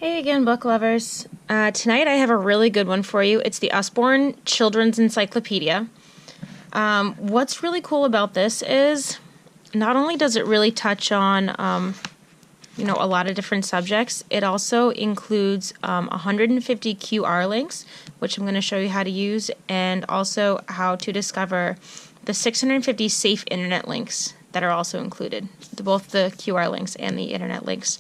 Hey again, book lovers. Tonight I have a really good one for you. It's the Usborne Children's Encyclopedia. What's really cool about this is not only does it really touch on, a lot of different subjects, it also includes 150 QR links, which I'm going to show you how to use, and also how to discover the 650 safe internet links that are also included. Both the QR links and the internet links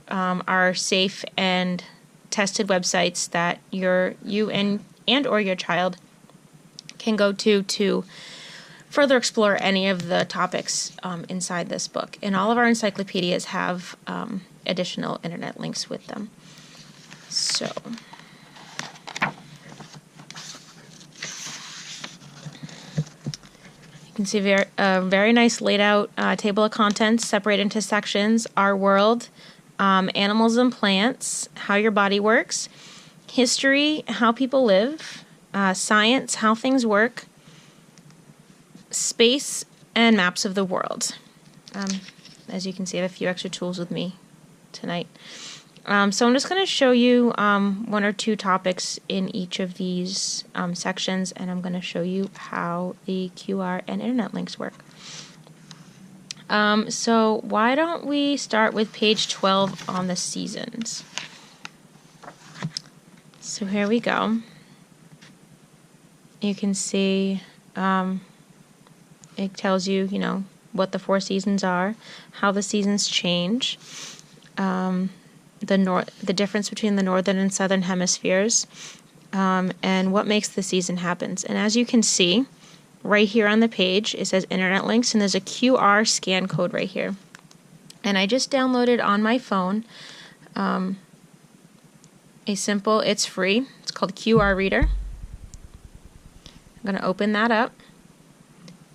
are safe and tested websites that you and or your child can go to further explore any of the topics inside this book. And all of our encyclopedias have additional internet links with them. So you can see a very nice laid out table of contents separated into sections: our world, animals and plants, how your body works, history, how people live, science, how things work, space, and maps of the world. As you can see, I have a few extra tools with me tonight. So I'm just going to show you one or two topics in each of these sections, and I'm going to show you how the QR and internet links work. So why don't we start with page 12 on the seasons. So here we go. You can see it tells you, what the 4 seasons are, how the seasons change, the difference between the northern and southern hemispheres, and what makes the season happen. And as you can see, right here on the page, it says internet links, and there's a QR scan code right here. And I just downloaded on my phone it's free. It's called QR Reader. I'm going to open that up,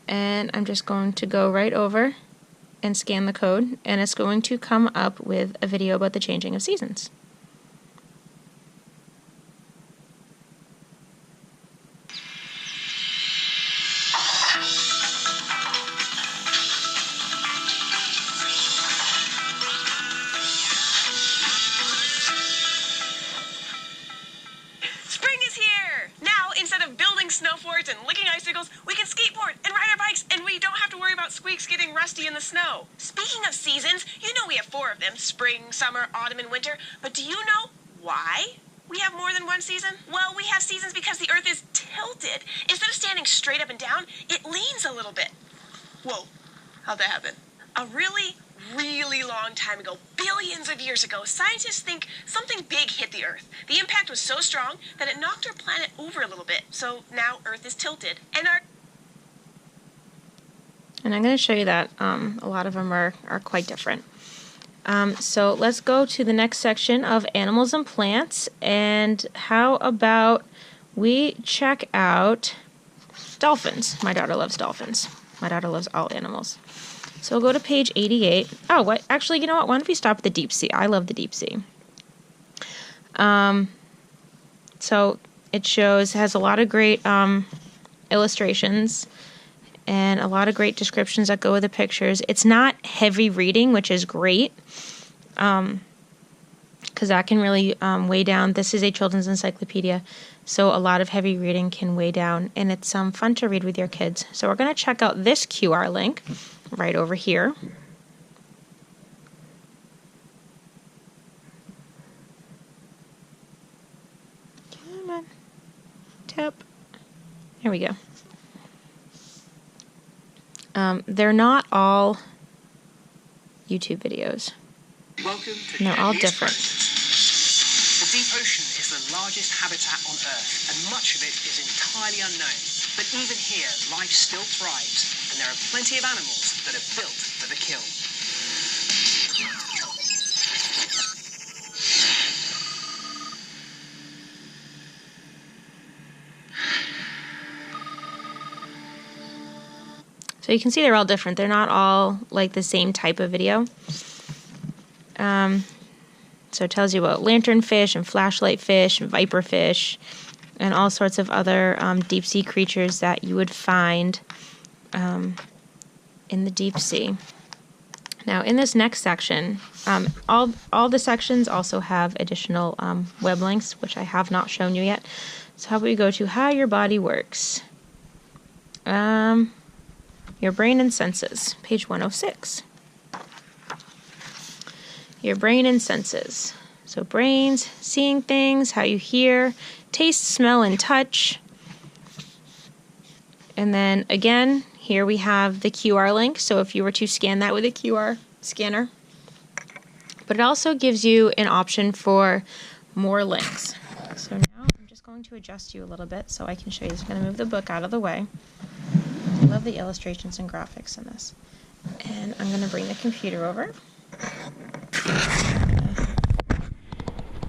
and I'm just going to go right over and scan the code, and it's going to come up with a video about the changing of seasons. Snow forts and licking icicles, we can skateboard and ride our bikes, and we don't have to worry about squeaks getting rusty in the snow. Speaking of seasons, we have 4 of them: spring, summer, autumn, and winter. But do you know why we have more than one season? Well, we have seasons because the Earth is tilted. Instead of standing straight up and down, it leans a little bit. Whoa, how'd that happen? A really long time ago, billions of years ago, scientists think something big hit the Earth. The impact was so strong that it knocked our planet over a little bit. So now Earth is tilted, and I'm going to show you that a lot of them are quite different. So let's go to the next section of animals and plants, and how about we check out dolphins. My daughter loves dolphins. My daughter loves all animals. So we'll go to page 88. Oh, what? Actually, you know what? Why don't we stop at the deep sea? I love the deep sea. So it has a lot of great illustrations and a lot of great descriptions that go with the pictures. It's not heavy reading, which is great, because that can really weigh down. This is a children's encyclopedia, so a lot of heavy reading can weigh down, and it's fun to read with your kids. So we're going to check out this QR link right over here. Come on. Tap. There we go. They're not all YouTube videos. Welcome to they're all different. The deep ocean is the largest habitat on Earth, and much of it is entirely unknown. But even here, life still thrives, and there are plenty of animals that are built for the kill. So you can see they're all different. They're not all like the same type of video. So it tells you about lanternfish and flashlight fish and viper fish and all sorts of other deep sea creatures that you would find in the deep sea. Now, in this next section, all the sections also have additional web links, which I have not shown you yet. So how about we go to how your body works? Your brain and senses, page 106. Your brain and senses. So brains, seeing things, how you hear, taste, smell, and touch. And then again, here we have the QR link, so if you were to scan that with a QR scanner. But it also gives you an option for more links. So now I'm just going to adjust you a little bit so I can show you. I'm going to move the book out of the way. I love the illustrations and graphics in this. And I'm going to bring the computer over.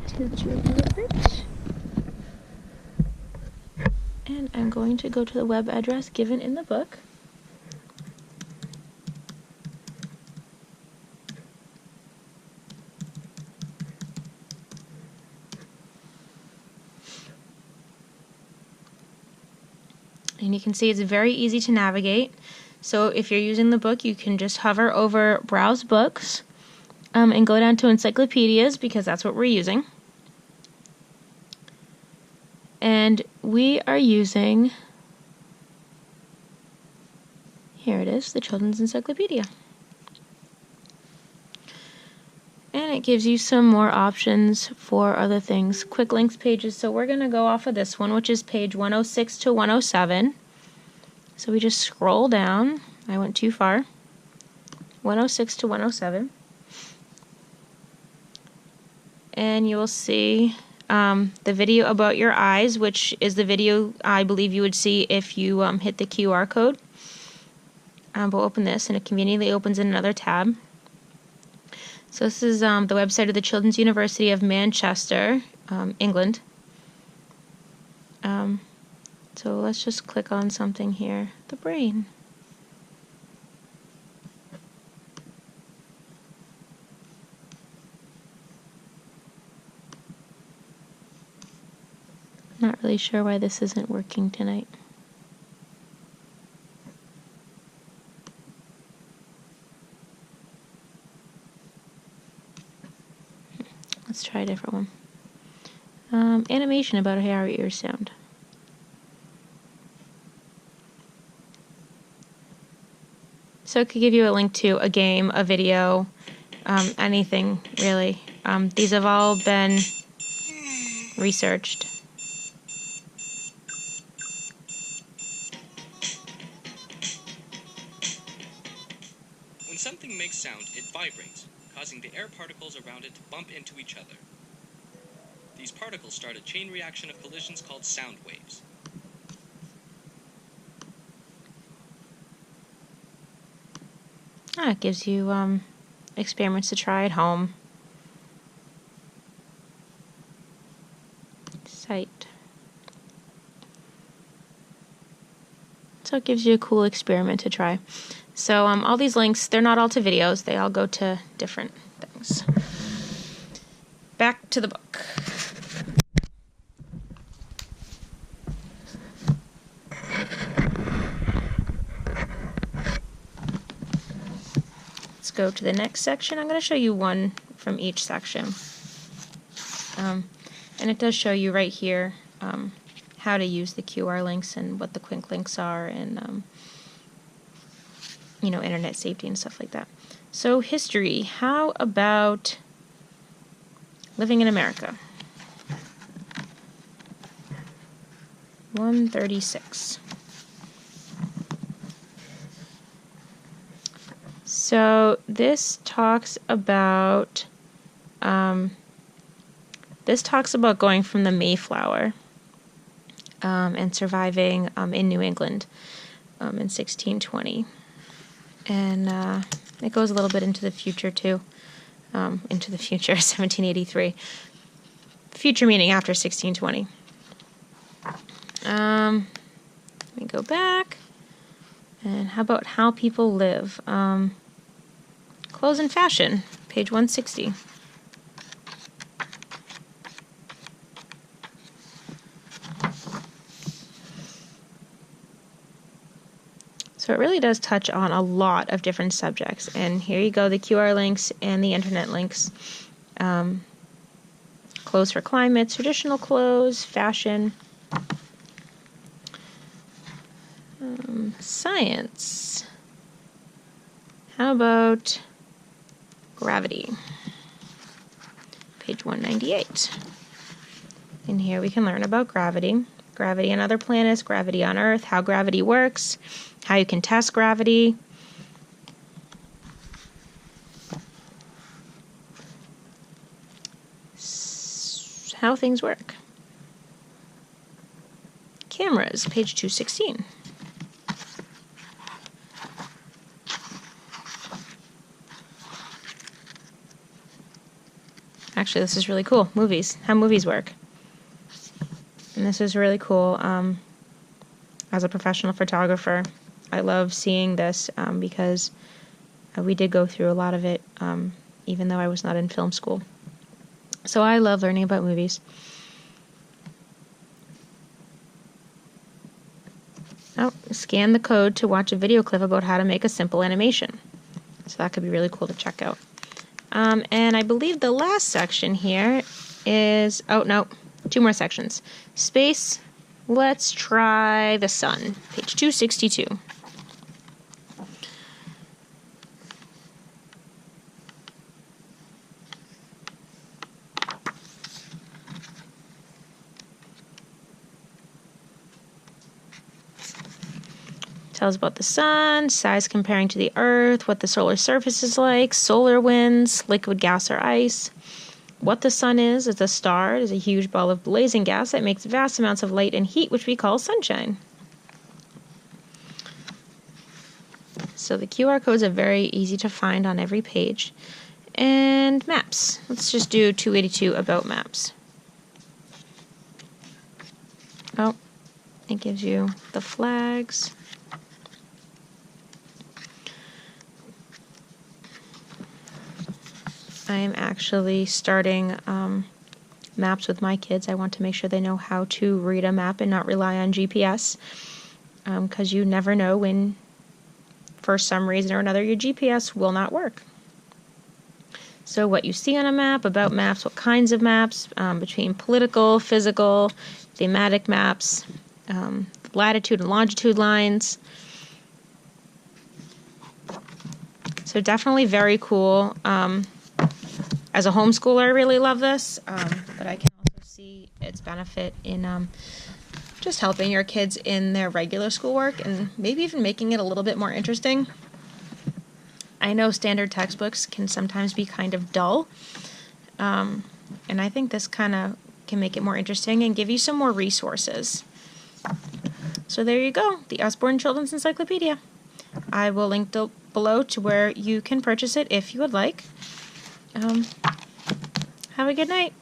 Tilt you a little bit. And I'm going to go to the web address given in the book. And you can see it's very easy to navigate. So if you're using the book, you can just hover over Browse Books and go down to Encyclopedias, because that's what we're using. And we are using, here it is, the Children's Encyclopedia. And it gives you some more options for other things. Quick links pages. So we're going to go off of this one, which is page 106 to 107. So we just scroll down. I went too far. 106 to 107. And you will see the video about your eyes, which is the video I believe you would see if you hit the QR code. We'll open this, and it conveniently opens in another tab. So this is the website of the Children's University of Manchester, England. So let's just click on something here. The brain. Not really sure why this isn't working tonight. Let's try a different one. Animation about how our ears sound. So it could give you a link to a game, a video, anything really. These have all been researched. When something makes sound, it vibrates, causing the air particles around it to bump into each other. These particles start a chain reaction of collisions called sound waves. It gives you experiments to try at home. Site. So it gives you a cool experiment to try. So all these links, they're not all to videos. They all go to different things. Back to the book. Let's go to the next section. I'm going to show you one from each section. And it does show you right here how to use the QR links and what the quick links are, and you know, internet safety and stuff like that. So history. How about living in America? 136. So this talks about going from the Mayflower and surviving in New England in 1620, and it goes a little bit into the future too. Into the future, 1783. Future meaning after 1620. Let me go back. And how about how people live? Clothes and fashion, page 160. So So it really does touch on a lot of different subjects. And here you go, the QR links and the internet links. Clothes for climate, traditional clothes, fashion, science. How about gravity? Page 198. And here we can learn about gravity. Gravity on other planets, gravity on Earth, how gravity works, how you can test gravity. How things work. Cameras, page 216. Actually, this is really cool. Movies, how movies work. And this is really cool. As a professional photographer, I love seeing this because we did go through a lot of it, even though I was not in film school. So I love learning about movies. Oh, scan the code to watch a video clip about how to make a simple animation. So that could be really cool to check out. And I believe the last section here is, oh no, 2 more sections. Space, let's try the sun, page 262. Tells about the sun, size comparing to the Earth, what the solar surface is like, solar winds, liquid gas or ice. What the sun is a star. It is a huge ball of blazing gas that makes vast amounts of light and heat, which we call sunshine. So the QR codes are very easy to find on every page. And maps. Let's just do 282 about maps. Oh, it gives you the flags. I am actually starting maps with my kids. I want to make sure they know how to read a map and not rely on GPS, because you never know when, for some reason or another, your GPS will not work. So what you see on a map, about maps, what kinds of maps, between political, physical, thematic maps, latitude and longitude lines. So definitely very cool. As a homeschooler, I really love this, but I can also see its benefit in just helping your kids in their regular schoolwork and maybe even making it a little bit more interesting. I know standard textbooks can sometimes be kind of dull, and I think this kind of can make it more interesting and give you some more resources. So there you go, the Usborne Children's Encyclopedia. I will link below to where you can purchase it if you would like. Have a good night.